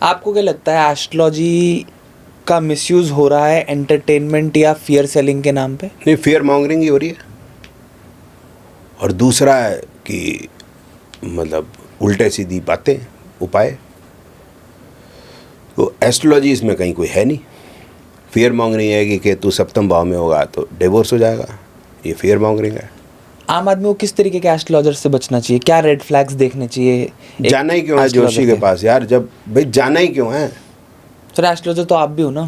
आपको क्या लगता है एस्ट्रोलॉजी का मिसयूज हो रहा है एंटरटेनमेंट या फियर सेलिंग के नाम पे? नहीं, फियर मॉन्गरिंग ही हो रही है। और दूसरा है कि मतलब उल्टे सीधी बातें, उपाय। तो एस्ट्रोलॉजी इसमें कहीं कोई है नहीं। फियर मॉन्गरिंग है कि केतु सप्तम भाव में होगा तो डिवोर्स हो जाएगा, ये फियर मॉन्गरिंग है। आम आदमी को किस तरीके के एस्ट्रोलॉजर से बचना चाहिए? क्या रेड फ्लैग्स देखने चाहिए? जाना ही क्यों है जोशी के पास यार? जब भाई जाना ही क्यों है? सर एस्ट्रोलॉजर तो आप भी हो ना,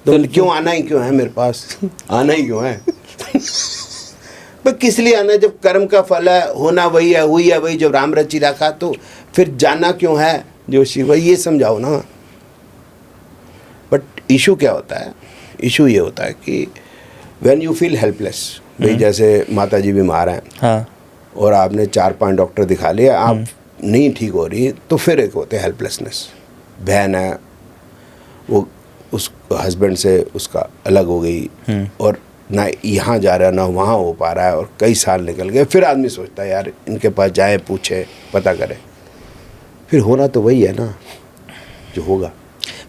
तो फिर क्यों आना ही क्यों है मेरे पास? आना ही क्यों है? भाई किस लिए आना है? जब कर्म का फल है, होना वही है, हुई है वही, जब राम रची रखा, तो फिर जाना क्यों है जोशी भाई? ये समझाओ ना। बट इशू क्या होता है? इशू ये होता है कि व्हेन यू फील हेल्पलेस, भाई जैसे माता जी बीमार हैं, हाँ, और आपने 4-5 डॉक्टर दिखा लिए, आप नहीं ठीक हो रही, तो फिर एक होते हैं हेल्पलेसनेस। बहन है, वो उस हस्बैंड से उसका अलग हो गई, और ना यहाँ जा रहा ना वहाँ हो पा रहा है, और कई साल निकल गए। फिर आदमी सोचता है यार इनके पास जाए, पूछे, पता करे। फिर होना तो वही है ना जो होगा।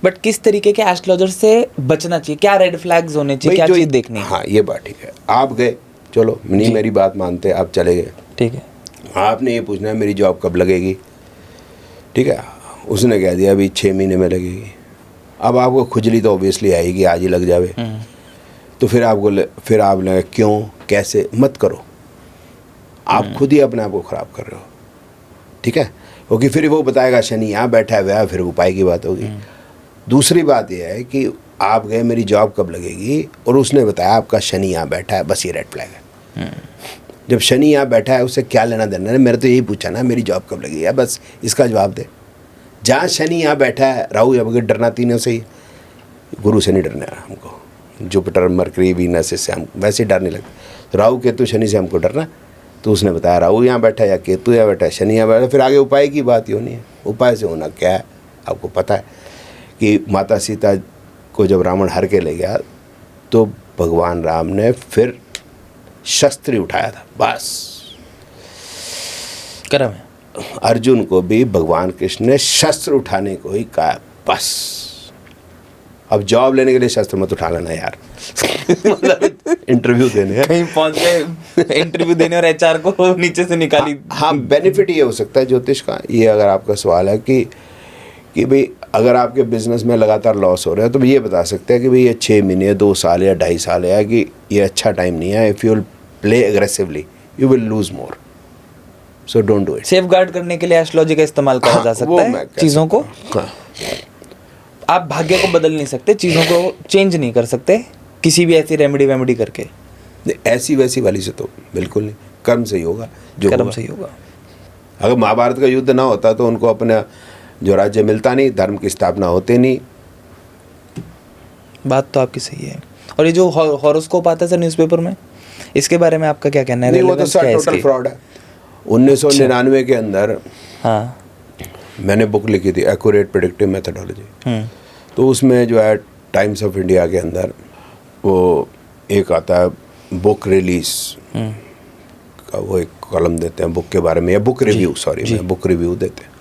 बट किस तरीके के एस्ट्रोलॉजर से बचना चाहिए? क्या रेड फ्लैग्स होने चाहिए? क्या चीज़ देखनी है? हाँ, ये बात ठीक है। आप गए, चलो नहीं मेरी बात मानते, आप चले गए, ठीक है। आपने ये पूछना है मेरी जॉब कब लगेगी, ठीक है? उसने कह दिया अभी 6 महीने में लगेगी। अब आपको खुजली तो ऑब्वियसली आएगी, आज ही लग जावे, तो फिर आप लगे क्यों, कैसे? मत करो। आप खुद ही अपने आप को ख़राब कर रहे हो, ठीक है? क्योंकि फिर वो बताएगा शनि यहाँ बैठा है वह, फिर उपाय की बात होगी। दूसरी बात यह है कि आप गए मेरी जॉब कब लगेगी, और उसने बताया आपका शनि यहाँ बैठा है, बस ये रेड फ्लैग है। जब शनि यहाँ बैठा है उससे क्या लेना देना है? मेरे तो यही पूछा ना मेरी जॉब कब लगेगी, बस इसका जवाब दे। जहाँ शनि यहाँ बैठा है, राहु या बगैर डरना तीनों से ही, गुरु से नहीं डरना है हमको, जुपिटर मरकरी वीनस से हम वैसे डर नहीं लगता। तो राहु केतु शनि से हमको डरना। तो उसने बताया राहु यहाँ बैठा है या केतु यहाँ बैठा है, शनि यहाँ बैठा है, फिर आगे उपाय की बात ही होनी है। उपाय से होना क्या है? आपको पता है कि माता सीता को जब रावण हर के ले गया, तो भगवान राम ने फिर शस्त्र ही उठाया था, बस। कर्म है। अर्जुन को भी भगवान कृष्ण ने शस्त्र उठाने को ही कहा, बस। अब जॉब लेने के लिए शस्त्र मत उठा लेना यार। मतलब इंटरव्यू देने हैं, कहीं पहुंच गए इंटरव्यू देने और एचआर को नीचे से निकाली। हाँ, बेनिफिट ये हो सकता है ज्योतिष का, ये अगर आपका सवाल है कि भाई अगर आपके बिजनेस में लगातार लॉस हो रहा है, तो ये बता सकते हैं कि भाई ये 6 महीने, 2 साल या 2.5 साल है, कि ये अच्छा टाइम नहीं है। If you will play aggressively you will lose more, so don't do it. Safe guard करने के लिए एस्ट्रोलॉजी का इस्तेमाल करा जा सकता है चीज़ों को। हाँ। आप भाग्य को बदल नहीं सकते, चीज़ों को चेंज नहीं कर सकते किसी भी ऐसी रेमेडी करके। ऐसी वैसी वाली से तो बिल्कुल नहीं, कर्म से ही होगा जो कर्म से ही होगा। अगर महाभारत का युद्ध ना होता तो उनको अपना जो राज्य मिलता नहीं, धर्म की स्थापना होते नहीं। बात तो आपकी सही है। और ये जो हॉरोस्कोप आता है सर न्यूज़पेपर में, इसके बारे में आपका क्या कहना है? नहीं, वो तो सर टोटल फ्रॉड है। 1999 के अंदर हाँ, मैंने बुक लिखी थी एक्यूरेट प्रेडिक्टिव मेथोडोलॉजी। तो उसमें जो है टाइम्स ऑफ इंडिया के अंदर वो एक आता है बुक रिलीज का, वो एक कॉलम देते हैं बुक के बारे में, या बुक रिव्यू, सॉरी मैं बुक रिव्यू देते हैं।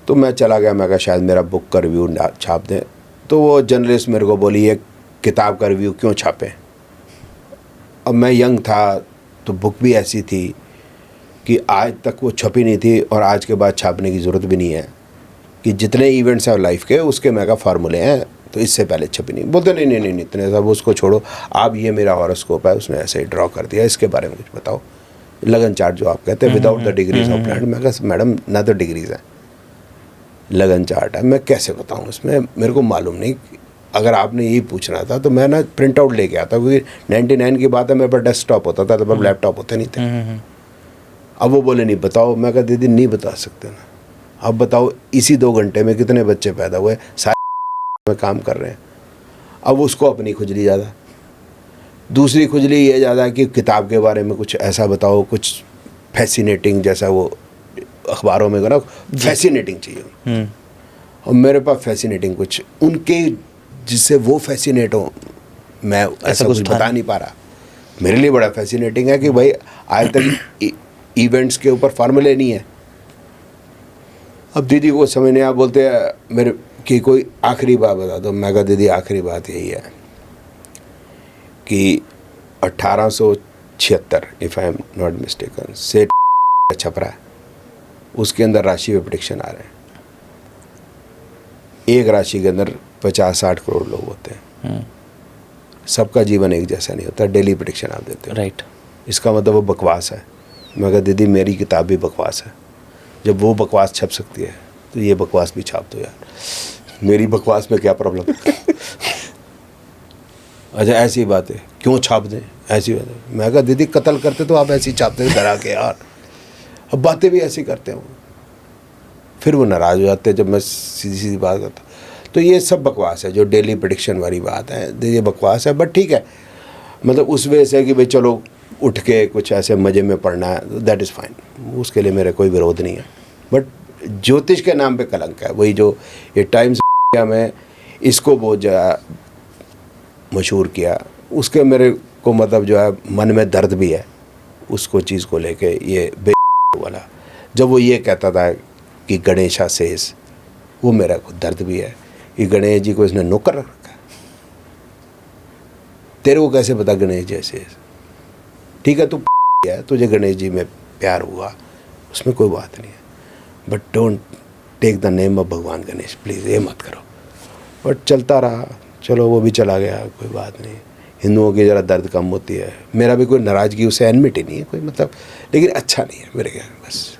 तो मैं चला गया, मैं कहा शायद मेरा बुक का रिव्यू छाप दें। तो वो जर्नलिस्ट मेरे को बोली ये किताब का रिव्यू क्यों छापें। अब मैं यंग था तो बुक भी ऐसी थी कि आज तक वो छपी नहीं थी, और आज के बाद छापने की ज़रूरत भी नहीं है, कि जितने इवेंट्स हैं लाइफ के उसके मेगा फार्मूले हैं, तो इससे पहले छपी नहीं। बोलते नहीं इतने सब उसको छोड़ो, आप ये मेरा हॉरोस्कोप है उसने ऐसे ही ड्रॉ कर दिया, इसके बारे में कुछ बताओ। लगन चार्ट जो आप कहते हैं without the degrees of planet, मैं कहा मैडम ना तो डिग्रीज है, लगन चार्ट है, मैं कैसे बताऊँ उसमें, मेरे को मालूम नहीं। अगर आपने यही पूछना था तो मैं ना प्रिंट आउट लेके आता, क्योंकि 99 की बात है मेरे पास डेस्कटॉप होता था, तब लैपटॉप होते नहीं थे। अब वो बोले नहीं बताओ, मैं कहा दीदी नहीं बता सकते ना, अब बताओ इसी 2 घंटे में कितने बच्चे पैदा हुए, सारे में काम कर रहे हैं। अब उसको अपनी खुजली ज़्यादा, दूसरी खुजली ये ज़्यादा है कि किताब के बारे में कुछ ऐसा बताओ, कुछ फैसिनेटिंग, जैसा वो अखबारों में ना फैसिनेटिंग चाहिए। और मेरे पास फैसिनेटिंग कुछ उनके जिससे वो फैसिनेट हो, मैं ऐसा कुछ बता नहीं पा रहा। मेरे लिए बड़ा फैसिनेटिंग है कि भाई आज तक इवेंट्स के ऊपर फार्मूले नहीं है, अब दीदी को समझ नहीं आया, बोलते हैं मेरे कि कोई आखिरी बात बता दो। मैं कहा दीदी आखिरी बात यही है कि 1876 if I am not mistaken से छप रहा है, उसके अंदर राशि पे प्रेडिक्शन आ रहे हैं। एक राशि के अंदर 50-60 करोड़ लोग होते हैं, सबका जीवन एक जैसा नहीं होता, डेली प्रेडिक्शन आप देते हो। राइट। इसका मतलब वो बकवास है। मैं कहा दीदी मेरी किताब भी बकवास है, जब वो बकवास छप सकती है तो ये बकवास भी छाप दो यार, मेरी बकवास में क्या प्रॉब्लम अच्छा ऐसी बात है, क्यों छाप दें, ऐसी बात है। मैं कहा दीदी कत्ल करते तो आप ऐसी छापते डरा के यार, अब बातें भी ऐसी करते हैं। फिर वो नाराज़ हो जाते हैं जब मैं सीधी सीधी बात करता। तो ये सब बकवास है, जो डेली प्रेडिक्शन वाली बात है ये बकवास है। बट ठीक है, मतलब उस वजह से कि भाई चलो उठ के कुछ ऐसे मज़े में पढ़ना है, दैट इज़ फाइन, उसके लिए मेरा कोई विरोध नहीं है। बट ज्योतिष के नाम पे कलंक है, वही जो ये टाइम्स में इसको बहुत ज़्यादा मशहूर किया, उसके मेरे को मतलब जो है मन में दर्द भी है उसको चीज़ को लेके। ये वाला जब वो ये कहता था कि गणेशा शेष, वो मेरा को दर्द भी है कि गणेश जी को इसने नौकर रख रखा है। तेरे को कैसे पता गणेश जी शेष? ठीक है तू है, तुझे गणेश जी में प्यार हुआ, उसमें कोई बात नहीं है, but don't take the name of भगवान गणेश, प्लीज़ ये मत करो। बट चलता रहा, चलो वो भी चला गया, कोई बात नहीं। हिंदुओं की ज़रा दर्द कम होती है, मेरा भी कोई नाराज़गी उससे एनमिटी नहीं है कोई, मतलब लेकिन अच्छा नहीं है मेरे ख्याल, बस।